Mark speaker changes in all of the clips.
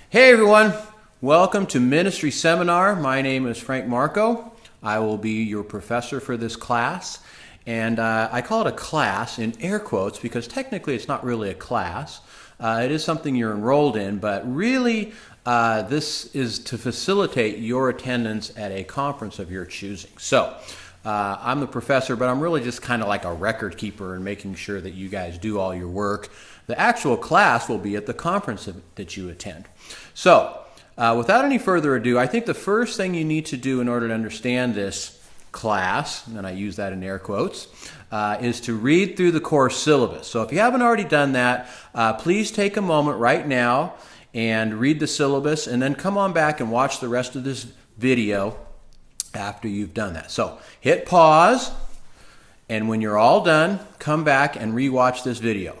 Speaker 1: Hey everyone, welcome to Ministry Seminar. My name is Frank Marco. I will be your professor for this class. And I call it a class in air quotes because technically it's not really a class. It is something you're enrolled in, but really this is to facilitate your attendance at a conference of your choosing. So I'm the professor, but I'm really just kind of like a record keeper and making sure that you guys do all your work. The actual class will be at the conference that you attend. So without any further ado, I think the first thing you need to do in order to understand this class, and I use that in air quotes, is to read through the course syllabus. So if you haven't already done that, please take a moment right now and read the syllabus, and then come on back and watch the rest of this video after you've done that. So hit pause, and when you're all done, come back and rewatch this video.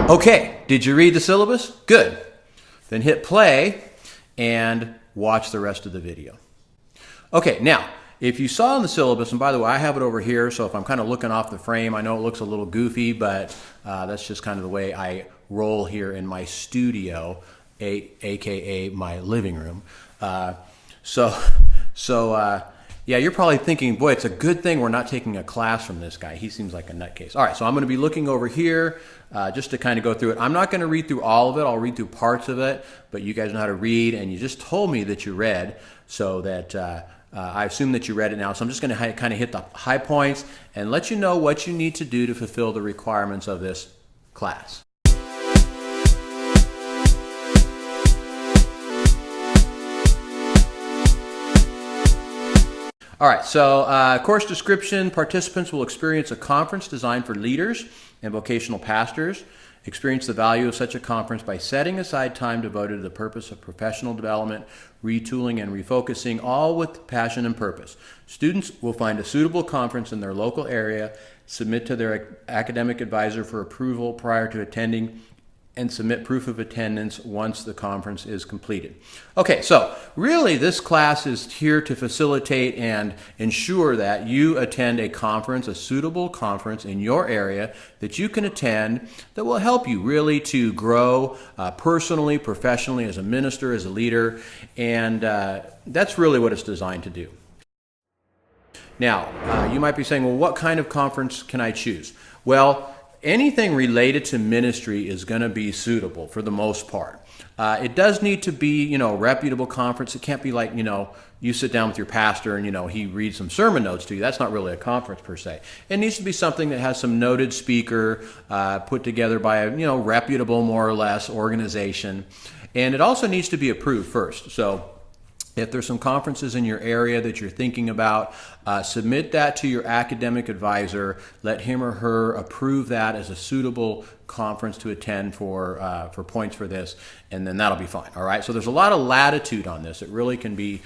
Speaker 1: Okay, did you read the syllabus? Good. Then hit play and watch the rest of the video. Okay, now, if you saw in the syllabus, and by the way, I have it over here, so if I'm kind of looking off the frame, I know it looks a little goofy, but that's just kind of the way I roll here in my studio, aka my living room. Yeah, you're probably thinking, boy, it's a good thing we're not taking a class from this guy. He seems like a nutcase. All right, so I'm going to be looking over here just to kind of go through it. I'm not going to read through all of it. I'll read through parts of it, but you guys know how to read, and you just told me that you read, so that I assume that you read it now. So I'm just going to kind of hit the high points and let you know what you need to do to fulfill the requirements of this class. All right, so course description: participants will experience a conference designed for leaders and vocational pastors. Experience the value of such a conference by setting aside time devoted to the purpose of professional development, retooling, and refocusing, all with passion and purpose. Students will find a suitable conference in their local area, submit to their academic advisor for approval prior to attending, and submit proof of attendance once the conference is completed. Okay, so really this class is here to facilitate and ensure that you attend a conference, a suitable conference in your area that you can attend that will help you really to grow personally, professionally, as a minister, as a leader, and that's really what it's designed to do. Now, you might be saying, well, what kind of conference can I choose? Well, anything related to ministry is going to be suitable for the most part. It does need to be, a reputable conference. It can't be like, you sit down with your pastor and, he reads some sermon notes to you. That's not really a conference per se. It needs to be something that has some noted speaker put together by a, reputable, more or less, organization. And it also needs to be approved first. So if there's some conferences in your area that you're thinking about, submit that to your academic advisor. Let him or her approve that as a suitable conference to attend for points for this, and then that'll be fine. All right. So there's a lot of latitude on this. It really can be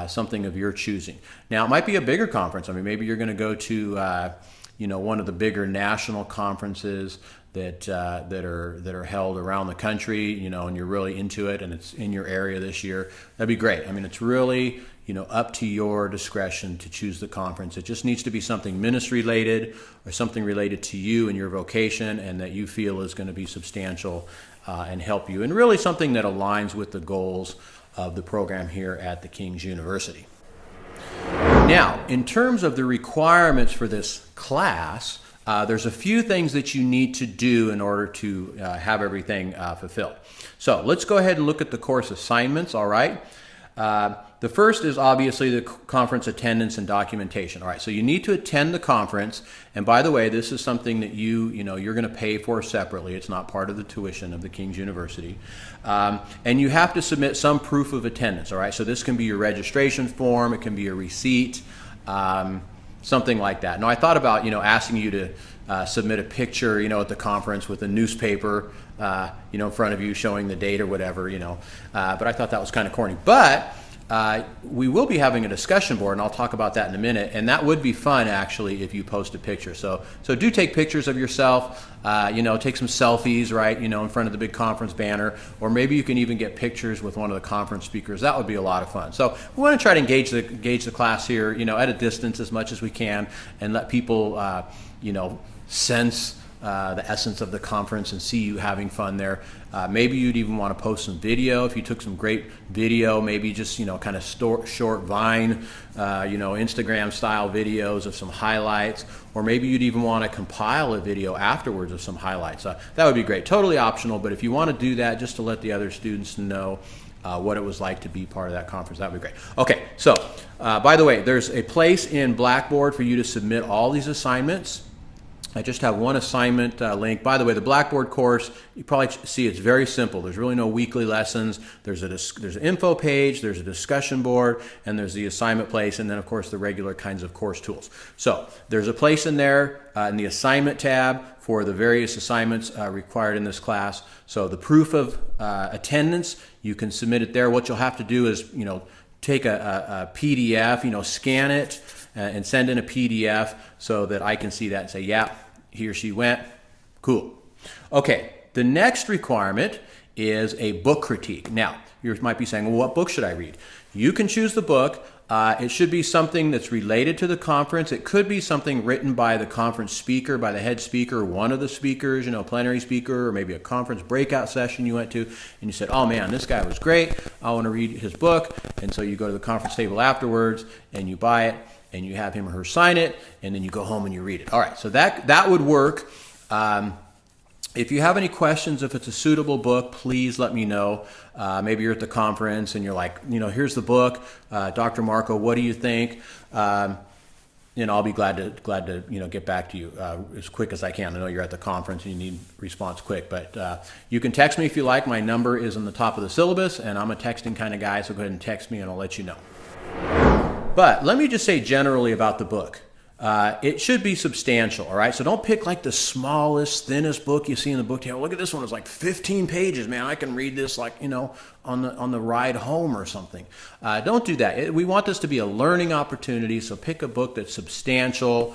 Speaker 1: something of your choosing. Now, it might be a bigger conference. I mean, maybe you're going to go to one of the bigger national conferences that are held around the country, and you're really into it, and it's in your area this year. That'd be great. I mean, it's really up to your discretion to choose the conference. It just needs to be something ministry related or something related to you and your vocation, and that you feel is going to be substantial and help you, and really something that aligns with the goals of the program here at the King's University. Now, in terms of the requirements for this class, there's a few things that you need to do in order to have everything fulfilled. So let's go ahead and look at the course assignments, all right? The first is obviously the conference attendance and documentation. All right, so you need to attend the conference. And by the way, this is something that you're going to pay for separately. It's not part of the tuition of the King's University. And you have to submit some proof of attendance, all right? So this can be your registration form. It can be a receipt. Something like that. Now, I thought about, asking you to submit a picture, at the conference with a newspaper, in front of you showing the date or whatever, but I thought that was kind of corny. But we will be having a discussion board, and I'll talk about that in a minute, and that would be fun, actually, if you post a picture. So do take pictures of yourself, take some selfies, right, in front of the big conference banner, or maybe you can even get pictures with one of the conference speakers. That would be a lot of fun. So we want to try to engage the class here, at a distance as much as we can, and let people, sense the essence of the conference and see you having fun there. Maybe you'd even want to post some video if you took some great video, maybe just, kind of short Vine, Instagram style videos of some highlights, or maybe you'd even want to compile a video afterwards of some highlights. That would be great. Totally optional, but if you want to do that just to let the other students know what it was like to be part of that conference, that would be great. Okay, so by the way, there's a place in Blackboard for you to submit all these assignments. I just have one assignment link. By the way, the Blackboard course, you probably see it's very simple. There's really no weekly lessons. There's an info page, there's a discussion board, and there's the assignment place, and then of course the regular kinds of course tools. So there's a place in there in the assignment tab for the various assignments required in this class. So the proof of attendance, you can submit it there. What you'll have to do is, take a PDF, scan it and send in a PDF so that I can see that and say, yeah, he or she went. Cool. Okay, the next requirement is a book critique. Now, you might be saying, well, what book should I read? You can choose the book. It should be something that's related to the conference. It could be something written by the conference speaker, by the head speaker, one of the speakers, plenary speaker, or maybe a conference breakout session you went to, and you said, oh man, this guy was great. I want to read his book. And so you go to the conference table afterwards and you buy it and you have him or her sign it, and then you go home and you read it. All right, so that would work. If you have any questions, if it's a suitable book, please let me know. Maybe you're at the conference and you're like, here's the book. Dr. Marco, what do you think? I'll be glad to get back to you as quick as I can. I know you're at the conference and you need response quick, but you can text me if you like. My number is on the top of the syllabus, and I'm a texting kind of guy, so go ahead and text me and I'll let you know. But let me just say generally about the book. It should be substantial, all right? So don't pick like the smallest, thinnest book you see in the book table. Look at this one, it's like 15 pages, man. I can read this like, on the ride home or something. Don't do that. We want this to be a learning opportunity, so pick a book that's substantial.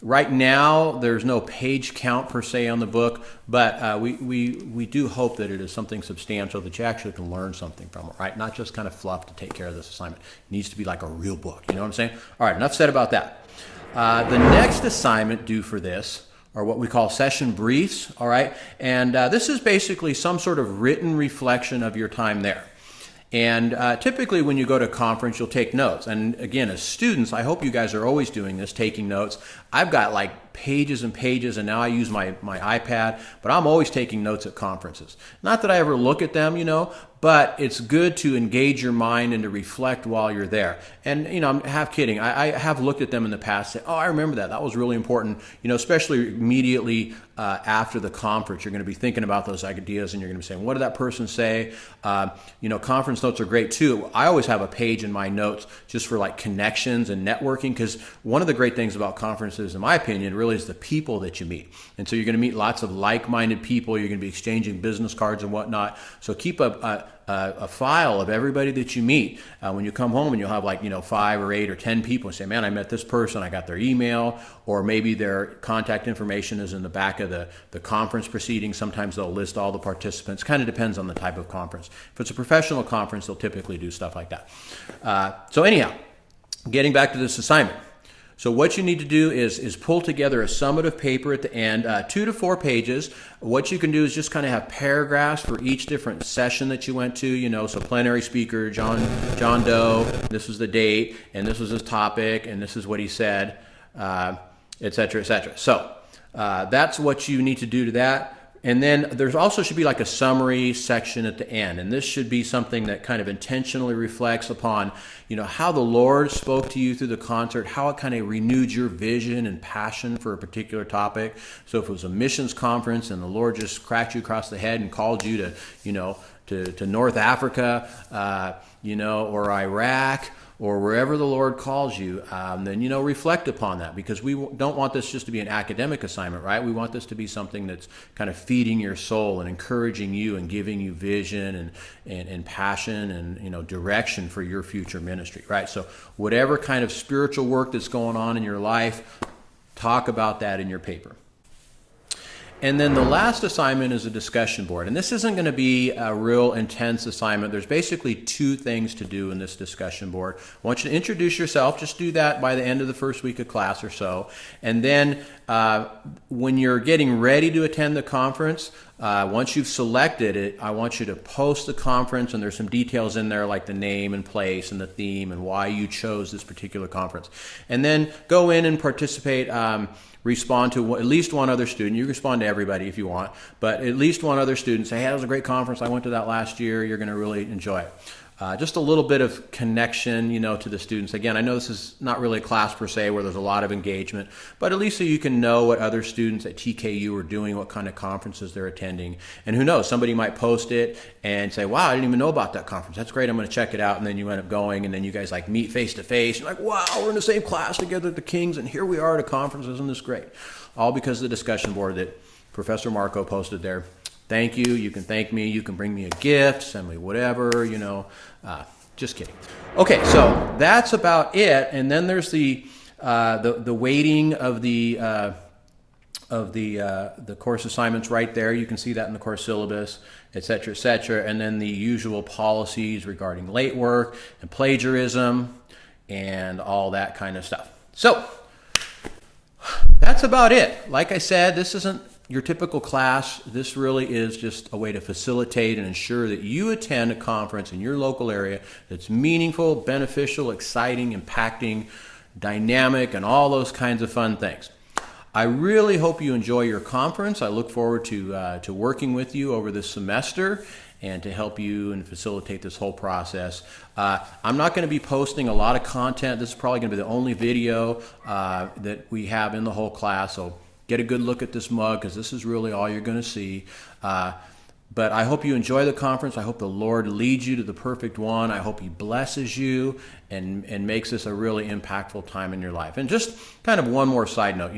Speaker 1: Right now, there's no page count per se on the book, but we do hope that it is something substantial that you actually can learn something from it, right? Not just kind of fluff to take care of this assignment. It needs to be like a real book, you know what I'm saying? All right, enough said about that. The next assignment due for this are what we call session briefs, all right? And this is basically some sort of written reflection of your time there. And typically when you go to a conference, you'll take notes. And again, as students, I hope you guys are always doing this, taking notes. I've got like pages and pages, and now I use my iPad, but I'm always taking notes at conferences. Not that I ever look at them, but it's good to engage your mind and to reflect while you're there. And, I'm half kidding. I have looked at them in the past, say, oh, I remember that. That was really important. Especially immediately after the conference, you're going to be thinking about those ideas and you're going to be saying, what did that person say? Conference notes are great too. I always have a page in my notes just for like connections and networking, because one of the great things about conferences, in my opinion, really is the people that you meet. And so you're going to meet lots of like-minded people. You're going to be exchanging business cards and whatnot. So keep a file of everybody that you meet. When you come home, and you'll have 5 or 8 or 10 people and say, man, I met this person, I got their email, or maybe their contact information is in the back of the conference proceedings. Sometimes they'll list all the participants. Kind of depends on the type of conference. If it's a professional conference, they'll typically do stuff like that. So anyhow, getting back to this assignment. So what you need to do is pull together a summative paper at the end, 2 to 4 pages. What you can do is just kind of have paragraphs for each different session that you went to, so plenary speaker, John Doe, this was the date, and this was his topic, and this is what he said, et cetera, et cetera. So that's what you need to do to that. And then there's also should be like a summary section at the end. And this should be something that kind of intentionally reflects upon, how the Lord spoke to you through the concert, how it kind of renewed your vision and passion for a particular topic. So if it was a missions conference and the Lord just cracked you across the head and called you to North Africa, or Iraq, or wherever the Lord calls you, then, reflect upon that, because we don't want this just to be an academic assignment, right? We want this to be something that's kind of feeding your soul and encouraging you and giving you vision and passion and, direction for your future ministry, right? So whatever kind of spiritual work that's going on in your life, talk about that in your paper. And then the last assignment is a discussion board. And this isn't going to be a real intense assignment. There's basically 2 things to do in this discussion board. I want you to introduce yourself. Just do that by the end of the first week of class or so. And then when you're getting ready to attend the conference, once you've selected it, I want you to post the conference, and there's some details in there like the name and place and the theme and why you chose this particular conference. And then go in and participate. Respond to at least one other student. You respond to everybody if you want, but at least one other student. Say, hey, that was a great conference. I went to that last year. You're going to really enjoy it. Just a little bit of connection, to the students. Again, I know this is not really a class per se where there's a lot of engagement, but at least so you can know what other students at TKU are doing, what kind of conferences they're attending. And who knows, somebody might post it and say, wow, I didn't even know about that conference. That's great. I'm going to check it out. And then you end up going, and then you guys like meet face to face. You're like, wow, we're in the same class together at the Kings, and here we are at a conference. Isn't this great? All because of the discussion board that Professor Marco posted there. Thank you. You can thank me. You can bring me a gift, send me whatever, just kidding. Okay, so that's about it. And then there's the weighting of the course assignments right there. You can see that in the course syllabus, et cetera, et cetera. And then the usual policies regarding late work and plagiarism and all that kind of stuff. So that's about it. Like I said, this isn't your typical class. This really is just a way to facilitate and ensure that you attend a conference in your local area that's meaningful, beneficial, exciting, impacting, dynamic, and all those kinds of fun things. I really hope you enjoy your conference. I look forward to working with you over this semester and to help you and facilitate this whole process. I'm not going to be posting a lot of content. This is probably going to be the only video that we have in the whole class, so get a good look at this mug, because this is really all you're going to see. But I hope you enjoy the conference. I hope the Lord leads you to the perfect one. I hope He blesses you and makes this a really impactful time in your life. And just kind of one more side note.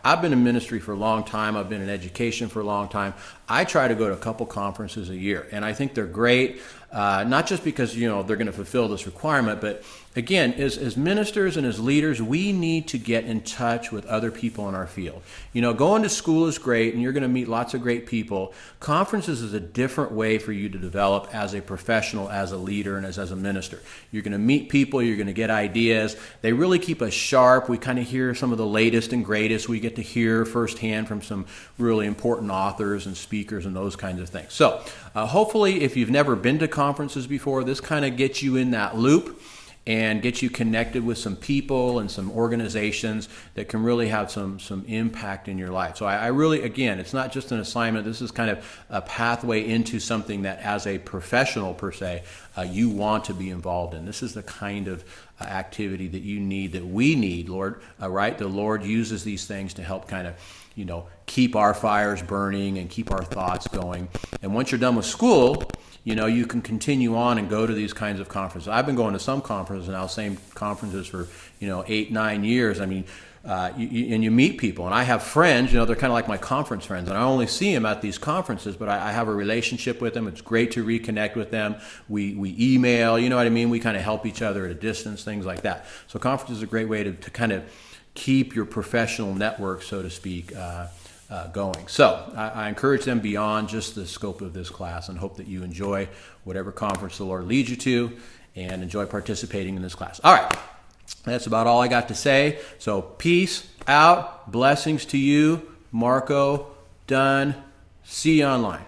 Speaker 1: I've been in ministry for a long time. I've been in education for a long time. I try to go to a couple conferences a year, and I think they're great. Not just because they're going to fulfill this requirement, but again, as ministers and as leaders, we need to get in touch with other people in our field. Going to school is great, and you're going to meet lots of great people. Conferences is a different way for you to develop as a professional, as a leader, and as a minister. You're going to meet people. You're going to get ideas. They really keep us sharp. We kind of hear some of the latest and greatest. We get to hear firsthand from some really important authors and speakers and those kinds of things. So hopefully, if you've never been to conferences before, this kind of gets you in that loop and get you connected with some people and some organizations that can really have some impact in your life. So I really, again, it's not just an assignment. This is kind of a pathway into something that as a professional per se, you want to be involved in. This is the kind of activity that you need, that we need, Lord, right? The Lord uses these things to help kind of, keep our fires burning and keep our thoughts going. And once you're done with school, you can continue on and go to these kinds of conferences. I've been going to some conferences now, same conferences for, 8-9 years. I mean, and you meet people, and I have friends, they're kind of like my conference friends, and I only see them at these conferences, but I have a relationship with them. It's great to reconnect with them. We email, you know what I mean? We kind of help each other at a distance, things like that. So conferences is a great way to kind of keep your professional network, so to speak, going. So I encourage them beyond just the scope of this class, and hope that you enjoy whatever conference the Lord leads you to and enjoy participating in this class. All right. That's about all I got to say. So peace out. Blessings to you. Marco, done. See you online.